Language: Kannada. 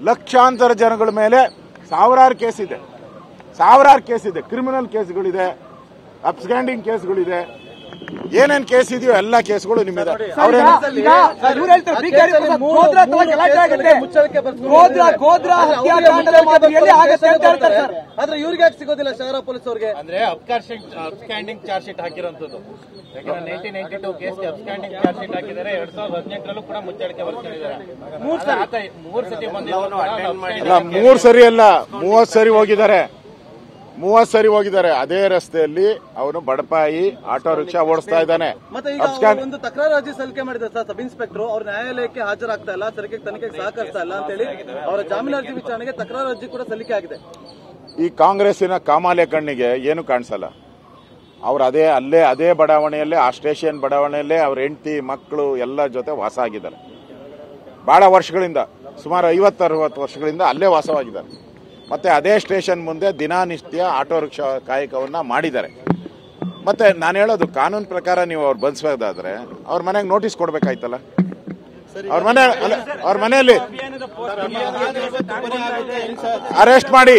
ಲಕ್ಷಾಂತರ ಜನಗಳ ಮೇಲೆ ಸಾವಿರಾರು ಕೇಸ್ ಇದೆ, ಕ್ರಿಮಿನಲ್ ಕೇಸ್ಗಳಿದೆ, ಅಬ್ಸ್ಕ್ಯಾಂಡಿಂಗ್ ಕೇಸ್ಗಳಿದೆ, ಏನೇನ್ ಕೇಸ್ ಇದೆಯೋ ಎಲ್ಲ ಕೇಸ್ಗಳು ನಿಮ್ಮಿದೆ. ಆದ್ರೆ ಇವ್ರಿಗೆ ಯಾಕೆ ಸಿಗೋದಿಲ್ಲ ಶಹರ ಪೊಲೀಸ್ ಅವ್ರಿಗೆ? ಅಂದ್ರೆ ಅಬ್ಸ್ಕ್ಯಾಂಡಿಂಗ್ ಚಾರ್ಜ್ ಶೀಟ್ ಹಾಕಿರೋಂಥದ್ದು. ಯಾಕಂದ್ರೆ 1992 ಕೇಸ್ಗೆ ಅಬ್ಸ್ಕ್ಯಾಂಡಿಂಗ್ ಚಾರ್ಜ್ ಶೀಟ್ ಹಾಕಿದ್ದಾರೆ. 2018ರಲ್ಲೂ ಕೂಡ ಮುಚ್ಚಳಿಕೆ ಬರ್ತಿದ್ದಾರೆ. 3 ಸತಿ ಬಂದಿಲ್ಲ, 3 ಸರಿ ಅಲ್ಲ 30 ಸರಿ ಹೋಗಿದ್ದಾರೆ. 30 ಸರಿ ಹೋಗಿದ್ದಾರೆ. ಅದೇ ರಸ್ತೆಯಲ್ಲಿ ಅವನು ಬಡಪಾಯಿ ಆಟೋ ರಿಕ್ಷಾ ಓಡಿಸ್ತಾ ಇದ್ದಾನೆ. ಮತ್ತೆ ಈಗ ಒಂದು ತಕರಾರು ಅರ್ಜಿ ಸಲ್ಲಿಕೆ ಮಾಡಿದ್ದಾರೆ ಸರ್ ಸಬ್ ಇನ್ಸ್ಪೆಕ್ಟರ್. ಅವ್ರ ನ್ಯಾಯಾಲಯಕ್ಕೆ ಹಾಜರಾಗ್ತಾ ಇಲ್ಲ, ತನಿಖೆಗೆ ಸಹಕರಿಸ್ತಾ ಇಲ್ಲ ಅಂತ ಹೇಳಿ ಅವರ ಜಾಮೀನು ಅರ್ಜಿ ವಿಚಾರಣೆಗೆ ತಕರಾರು ಅರ್ಜಿ ಕೂಡ ಸಲ್ಲಿಕೆ ಆಗಿದೆ. ಈ ಕಾಂಗ್ರೆಸ್ಸಿನ ಕಾಮಾಲೆ ಕಣ್ಣಿಗೆ ಏನು ಕಾಣಿಸಲ್ಲ. ಅವ್ರು ಅದೇ ಬಡಾವಣೆಯಲ್ಲೇ, ಆ ಸ್ಟೇಷನ್ ಬಡಾವಣೆಯಲ್ಲೇ ಅವ್ರ ಹೆಂಡತಿ ಮಕ್ಕಳು ಎಲ್ಲ ಜೊತೆ ವಾಸ ಆಗಿದ್ದಾರೆ. ಬಹಳ ವರ್ಷಗಳಿಂದ, ಸುಮಾರು 50-60 ವರ್ಷಗಳಿಂದ ಅಲ್ಲೇ ವಾಸವಾಗಿದ್ದಾರೆ. ಮತ್ತೆ ಅದೇ ಸ್ಟೇಷನ್ ಮುಂದೆ ದಿನನಿತ್ಯ ಆಟೋ ರಿಕ್ಷಾ ಕಾಯಕವನ್ನ ಮಾಡಿದ್ದಾರೆ. ಮತ್ತೆ ನಾನು ಹೇಳೋದು, ಕಾನೂನು ಪ್ರಕಾರ ನೀವು ಅವ್ರು ಬಂಧಿಸೋದಾದ್ರೆ ಅವ್ರ ಮನೆಗೆ ನೋಟಿಸ್ ಕೊಡ್ಬೇಕಾಯ್ತಲ್ಲ. ಅವ್ರ ಮನೆಯಲ್ಲಿ ಅರೆಸ್ಟ್ ಮಾಡಿ